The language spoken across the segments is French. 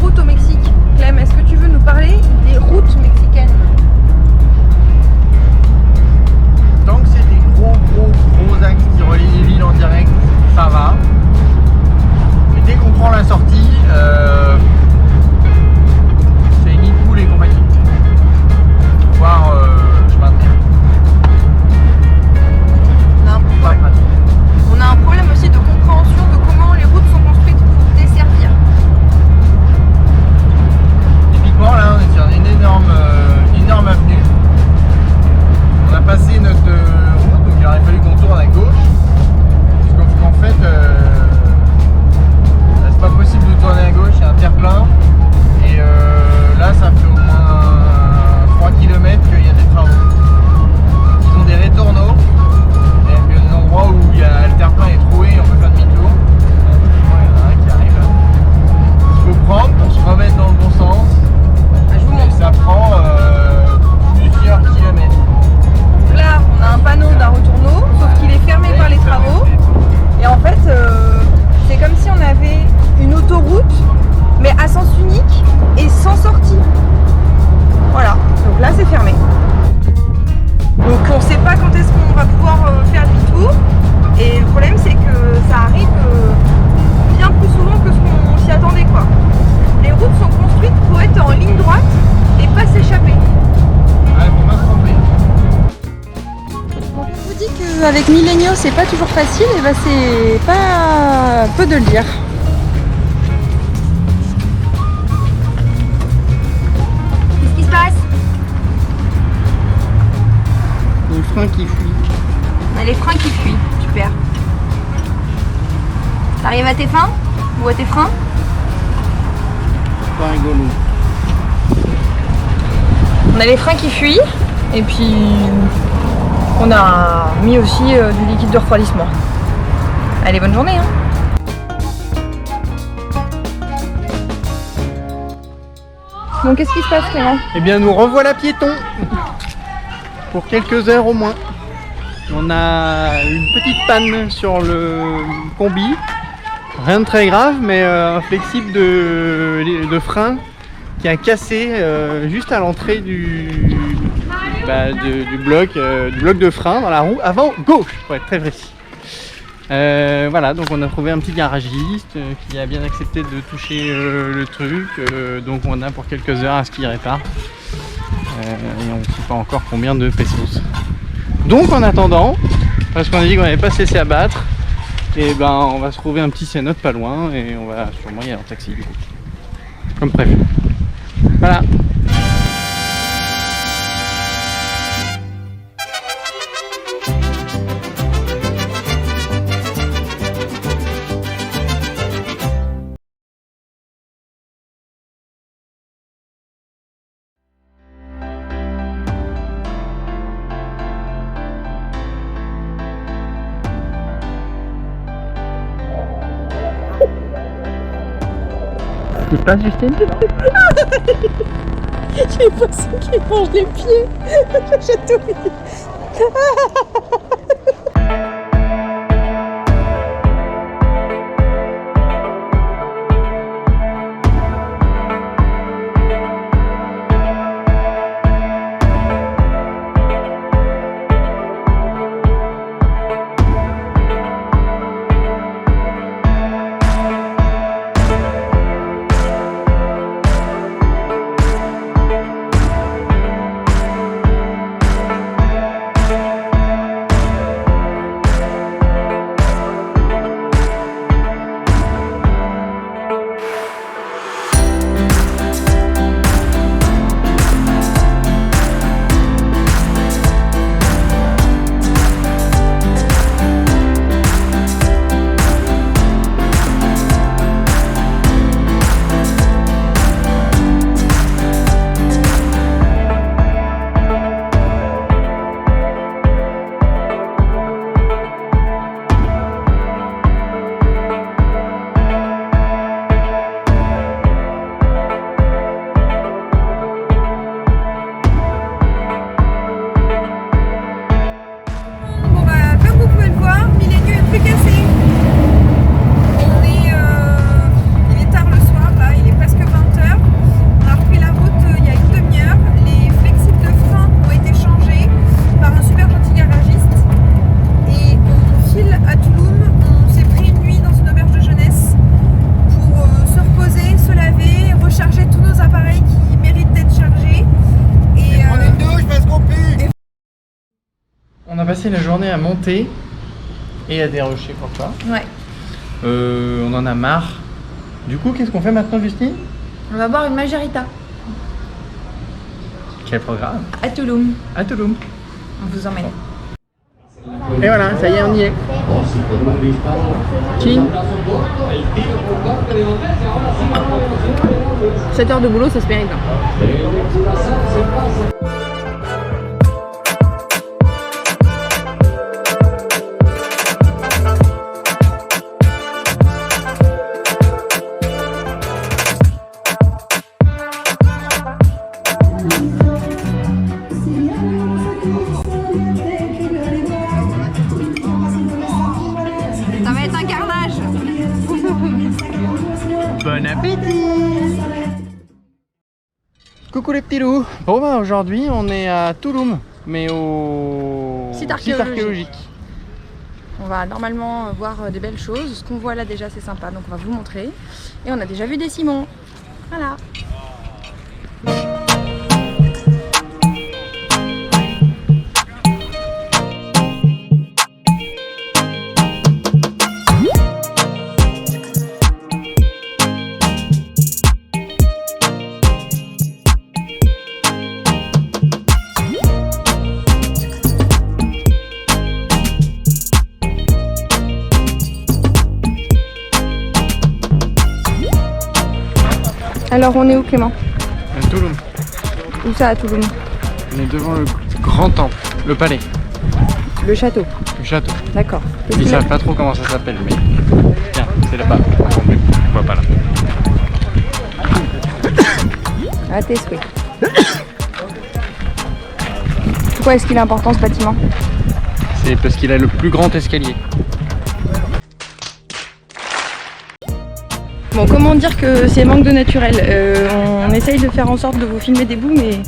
route au Mexique. Clem, est-ce que tu veux nous parler des routes mexicaines? Tant que c'est des gros axes qui relient les villes en direct, ça va. Mais dès qu'on prend la sortie, c'est Guipoul et compagnie. Voire chemin de terre. On a un problème aussi de compréhension de comment les routes sont construites pour desservir. Typiquement là on est sur une énorme avenue. On a passé notre route, donc il aurait fallu qu'on tourne à gauche. Parce qu'en fait c'est pas possible de tourner à gauche, il y a un terre-plein. Et là ça fait au moins 3 km qu'il y a des travaux. Ils ont des rétourneaux. Et l'endroit où il y a le terre-plein est troué, on peut faire demi-tour. Il y en a un qui arrive là. Il faut prendre pour se remettre dans le bon sens. Je vous montre. Et ça prend plusieurs kilomètres. Là, on a un panneau d'un retourneau, sauf qu'il est fermé par les travaux. Et en fait, c'est comme si on avait une autoroute, mais à sens unique et sans sortie. Voilà, donc là c'est fermé. Donc on sait pas quand est-ce qu'on va pouvoir faire demi-tour. Et le problème c'est que ça arrive bien plus souvent que ce qu'on s'y attendait quoi. Les routes sont construites pour être en ligne droite et pas s'échapper. Ouais, faut pas se tromper. Quand on vous dit qu'avec Millenniaux c'est pas toujours facile, et ben c'est pas peu de le dire. Qu'est-ce qui se passe? Le frein qui fuit. On a les freins qui fuient, super. T'arrives à tes fins? Ou à tes freins? Pas rigolo. On a les freins qui fuient, et puis on a mis aussi du liquide de refroidissement. Allez, bonne journée hein. Bon, qu'est-ce qui se passe Clément? Eh bien nous revoilà piétons. Pour quelques heures au moins. On a une petite panne sur le combi. Rien de très grave, mais un flexible de frein qui a cassé juste à l'entrée du bloc de frein dans la roue avant gauche, pour être très précis. Voilà, donc on a trouvé un petit garagiste qui a bien accepté de toucher le truc. Donc on a pour quelques heures à ce qu'il répare. Et on ne sait pas encore combien de pesos. Donc en attendant, parce qu'on a dit qu'on n'allait pas se laisser abattre, et ben on va se trouver un petit cénote pas loin et on va sûrement y aller en taxi du coup. Comme prévu. Voilà. Qu'est-ce qui se passe, Justine? J'ai l'impression qu'il mange les pieds. J'ai tout mis. passé la journée à monter et à dérocher pour toi. Ouais. On en a marre. Du coup, qu'est-ce qu'on fait maintenant, Justine? On va boire une margarita. Quel programme? À Tulum. À Tulum. On vous emmène. Et voilà, ça y est, on y est. Qui? 7 heures de boulot, ça se mérite. Ça va être un carnage. Bon appétit! Coucou les petits loups! Bon bah aujourd'hui on est à Tulum, mais au Site archéologique. On va normalement voir des belles choses. Ce qu'on voit là déjà c'est sympa, donc on va vous montrer. Et on a déjà vu des ciments. Voilà. Alors on est où Clément? À Tulum. Où ça à Tulum? On est devant le grand temple, le palais, Le château. le château. D'accord. Ils savent pas trop comment ça s'appelle, mais tiens, c'est là-bas. Je vois pas là. À tes souhaits. Pourquoi est-ce qu'il est important ce bâtiment? C'est parce qu'il a le plus grand escalier. Bon, comment dire que c'est manque de naturel? On essaye de faire en sorte de vous filmer des bouts, mais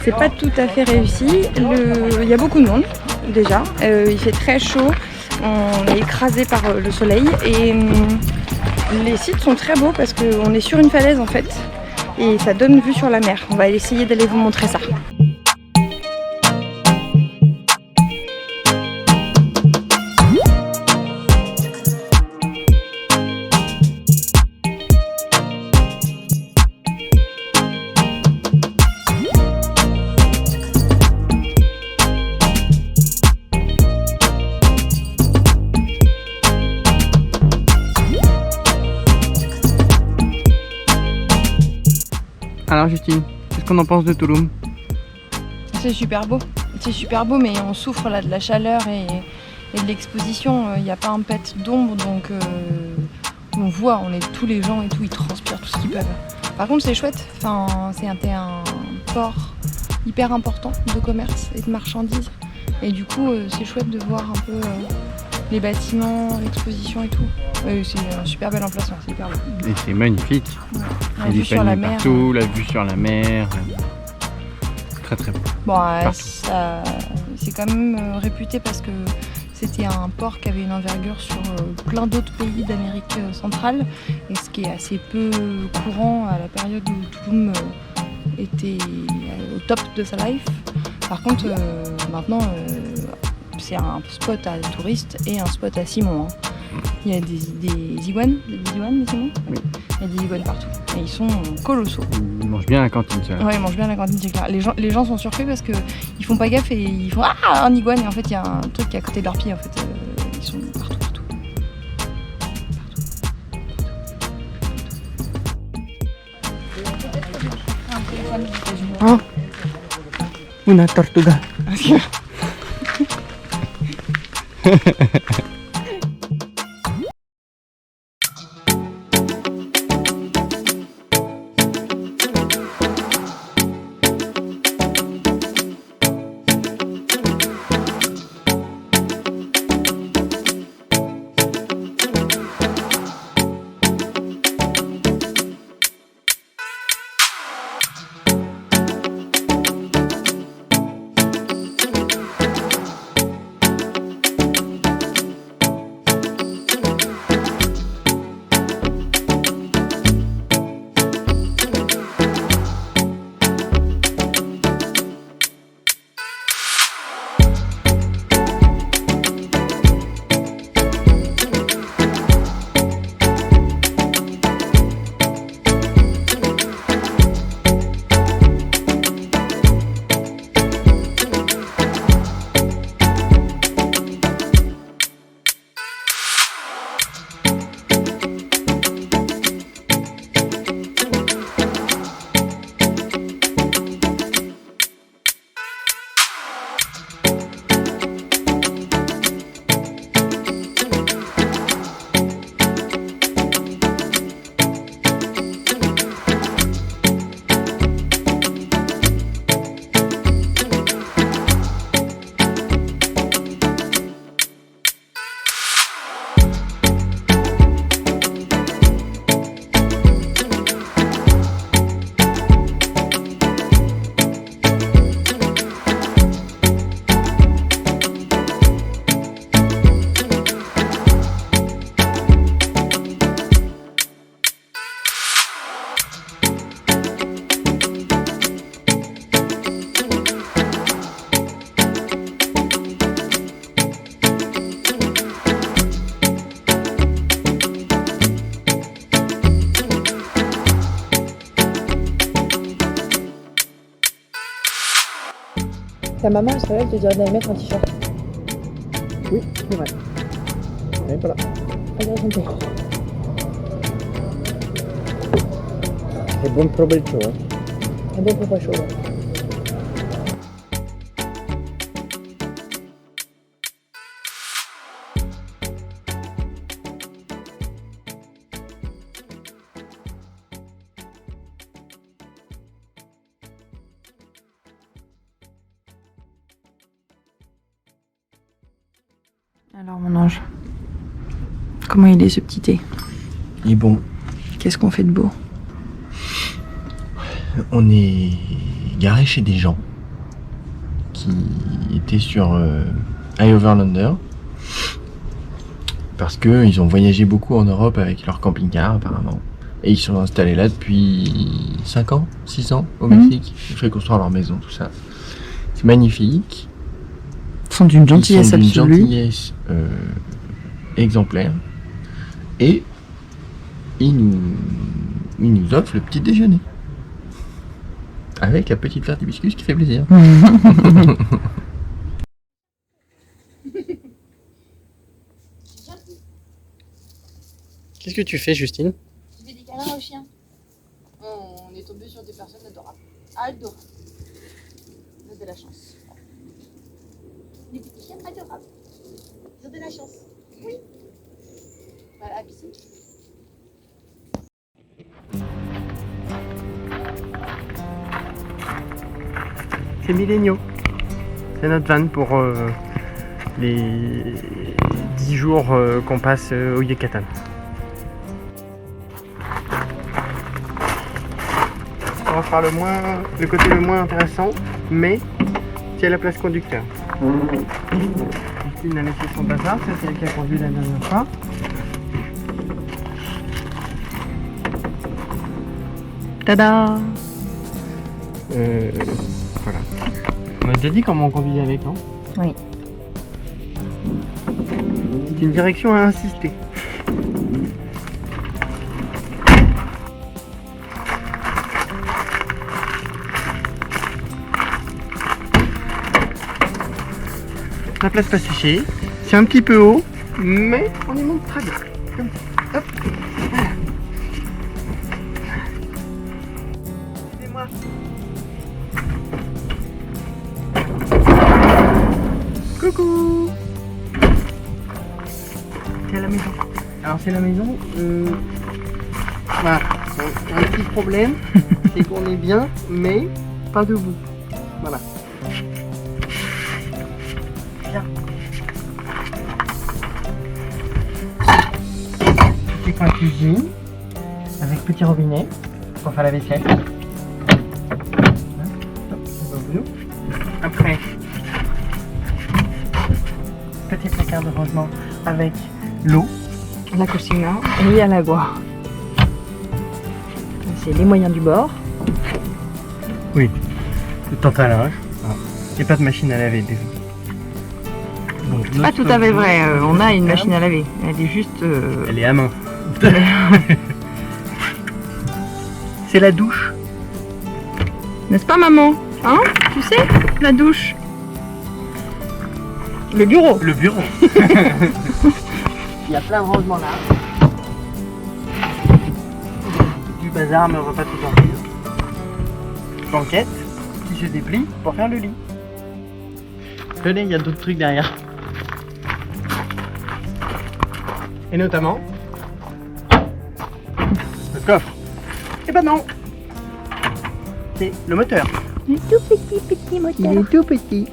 c'est pas tout à fait réussi. Il y a beaucoup de monde déjà. Il fait très chaud. On est écrasé par le soleil et les sites sont très beaux parce qu'on est sur une falaise en fait et ça donne vue sur la mer. On va essayer d'aller vous montrer ça. Alors Justine, qu'est-ce qu'on en pense de Tulum? C'est super beau. C'est super beau, mais on souffre là de la chaleur et de l'exposition. Il n'y a pas un pet d'ombre, donc on voit, tous les gens et tout, ils transpirent tout ce qu'ils peuvent. Par contre, c'est chouette. Enfin, c'est un port hyper important de commerce et de marchandises. Et du coup, c'est chouette de voir un peu les bâtiments, l'exposition et tout. C'est un super bel emplacement, c'est hyper beau. Et c'est magnifique. Ouais. Il y a La des vue sur la palmiers mer. partout, la vue sur la mer. Très très beau. Bon, Partout. c'est quand même réputé parce que c'était un port qui avait une envergure sur plein d'autres pays d'Amérique centrale, et ce qui est assez peu courant à la période où Tulum était au top de sa life. Par contre, maintenant, c'est un spot à touristes et un spot à Simon. Hein. Il y a des iguanes, des Simon. Oui. Il y a des iguanes partout. Et ils sont colossaux. Ils mangent bien à la cantine, ça. Ouais, ils mangent bien à la cantine, c'est clair. Les gens sont surpris parce qu'ils font pas gaffe et ils font ah, un iguane, et en fait il y a un truc qui est à côté de leurs pieds. En fait, ils sont partout. Oh, una tortuga. sa maman, elle serait là, elle te dirait d'aller mettre un t-shirt. Oui, c'est vrai. Elle est pas là. Regarde son père. C'est bon provecho, hein. Un bon pour pas chaud. Ouais. Alors mon ange, comment il est ce petit thé? Il est bon. Qu'est-ce qu'on fait de beau? On est garé chez des gens qui étaient sur High Overlander parce qu'ils ont voyagé beaucoup en Europe avec leur camping-car apparemment. Et ils sont installés là depuis 5 ans, 6 ans au Mexique. Ils ont fait construire leur maison, tout ça. C'est magnifique. Ils sont d'une gentillesse Ils sont d'une absolue. gentillesse exemplaire. Et ils nous offrent le petit déjeuner. Avec la petite fleur d'hibiscus qui fait plaisir. Qu'est-ce que tu fais, Justine? Je fais des câlins aux chiens. On est tombé sur des personnes adorables. Adorables. Vous avez de la chance. Des petits chiens adorables. Ils ont de la chance. Oui. Voilà, la piscine. C'est Millenio. C'est notre van pour les 10 jours qu'on passe au Yucatan. On fera le côté le moins intéressant, mais c'est la place conducteur. Justine a laissé son bazar, ça c'est elle qui a conduit la dernière fois. Tada! Voilà. On a déjà dit comment on conduisait avec, non? Oui. C'est une direction à insister. La place pas séchée, c'est un petit peu haut, mais on y monte très bien. Comme ça. Hop. Suivez-moi. Coucou. C'est la maison. Alors c'est la maison. Voilà. Donc, un petit problème, c'est qu'on est bien, mais pas debout. Voilà. Bien. Petit coin cuisine avec petit robinet pour faire la vaisselle. Après, petit placard de rangement avec l'eau. La cucina et à l'agua. C'est les moyens du bord. Oui, le temps à linge. Il n'y a pas de machine à laver, désolé. Donc, Pas tout à fait vrai, on a une machine à laver. Elle est juste. Elle est à main. C'est la douche. N'est-ce pas, maman? Hein? Tu sais, la douche. Le bureau. Le bureau. Il y a plein de rangements là. Du bazar, mais on va pas tout en dire. Banquette qui se déplie pour faire le lit. Tenez, il y a d'autres trucs derrière. Et notamment le coffre. Et ben non, c'est le moteur. Il est tout petit moteur. Il est tout petit.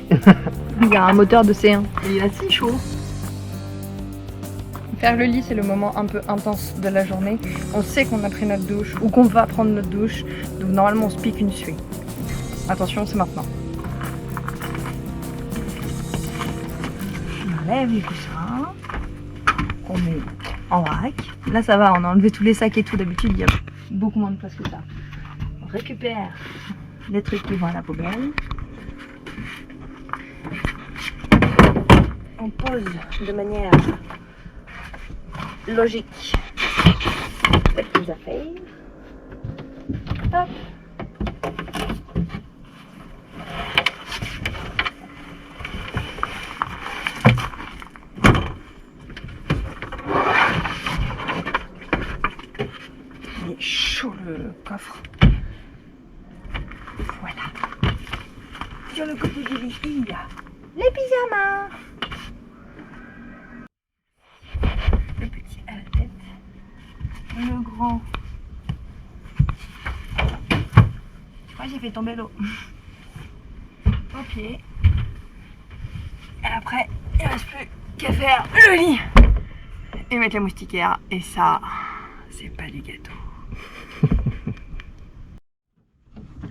Il y a un moteur de C1. Et il a si chaud. Faire le lit, c'est le moment un peu intense de la journée. On sait qu'on a pris notre douche ou qu'on va prendre notre douche. Donc normalement, on se pique une suée. Attention, c'est maintenant. On enlève les coussins. On met en vrac. Là, ça va, on a enlevé tous les sacs et tout. D'habitude, il y a beaucoup moins de place que ça. On récupère les trucs qui vont à la poubelle. On pose de manière logique quelques affaires. Hop. le coffre. Voilà. Sur le côté du lit, il y a les pyjamas. Le petit à la tête. Le grand. Moi j'ai fait tomber l'eau. Au pied. Et après, il ne reste plus qu'à faire le lit. Et mettre la moustiquaire. Et ça, c'est pas du gâteau.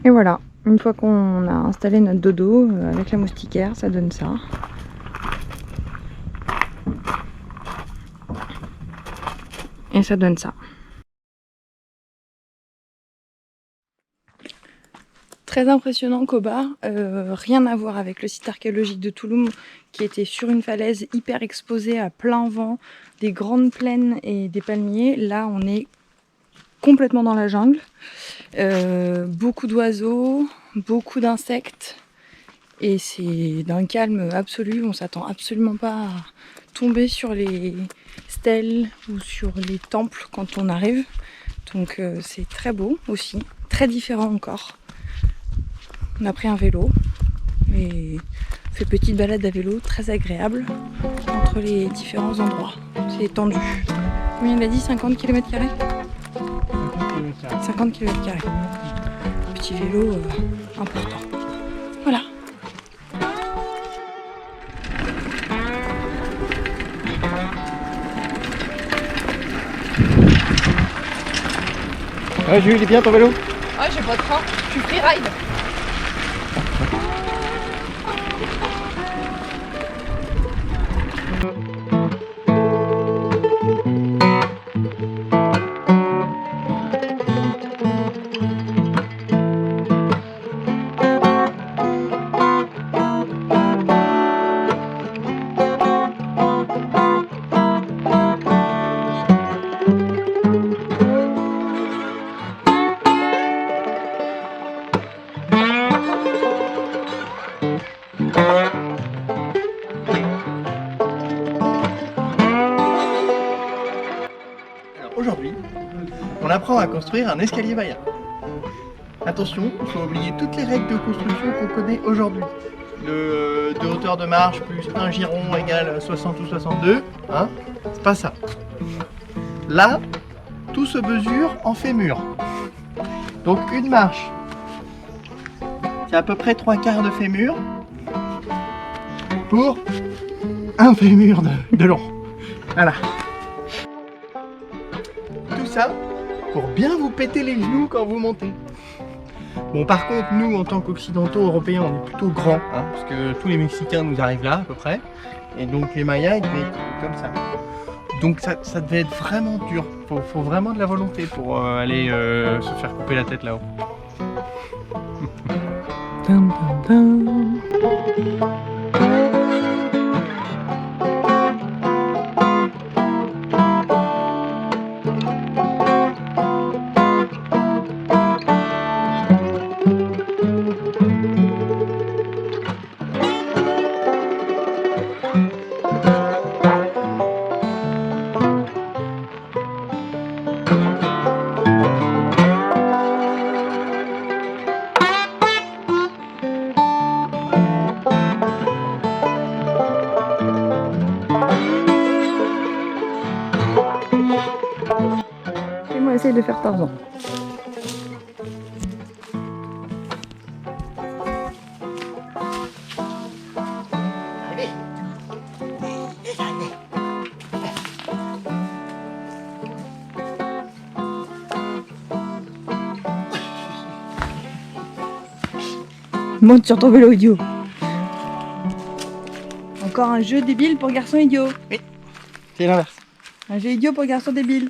Et voilà, une fois qu'on a installé notre dodo avec la moustiquaire, ça donne ça. Et ça donne ça. Très impressionnant Koba, rien à voir avec le site archéologique de Touloum qui était sur une falaise hyper exposée à plein vent, des grandes plaines et des palmiers. Là on est complètement dans la jungle, beaucoup d'oiseaux, beaucoup d'insectes et c'est d'un calme absolu, on s'attend absolument pas à tomber sur les stèles ou sur les temples quand on arrive, donc c'est très beau aussi, très différent encore. On a pris un vélo et fait petite balade à vélo très agréable entre les différents endroits. C'est tendu. Combien il a dit, 50 km²? 50 km². Petit vélo important. Voilà. Ouais, Jules, il est bien ton vélo? Ouais, j'ai pas de frein, je suis freeride. Aujourd'hui, on apprend à construire un escalier Maya. Attention, il faut oublier toutes les règles de construction qu'on connaît aujourd'hui. De hauteur de marche plus un giron égale 60 ou 62, hein, c'est pas ça. Là, tout se mesure en fémur. Donc une marche, c'est à peu près 3/4 de fémur pour un fémur de long. Voilà. Tout ça pour bien vous péter les genoux quand vous montez. Bon, par contre, nous, en tant qu'occidentaux européens, on est plutôt grands, hein, parce que tous les Mexicains nous arrivent là, à peu près. Et donc, les Mayas, ils devaient être comme ça. Donc, ça devait être vraiment dur. Faut vraiment de la volonté pour aller se faire couper la tête là-haut. Et moi, essaye de faire Tarzan. Monte sur ton vélo, idiot. Encore un jeu débile pour garçon idiot. Oui, c'est l'inverse. Un jeu idiot pour garçon débile.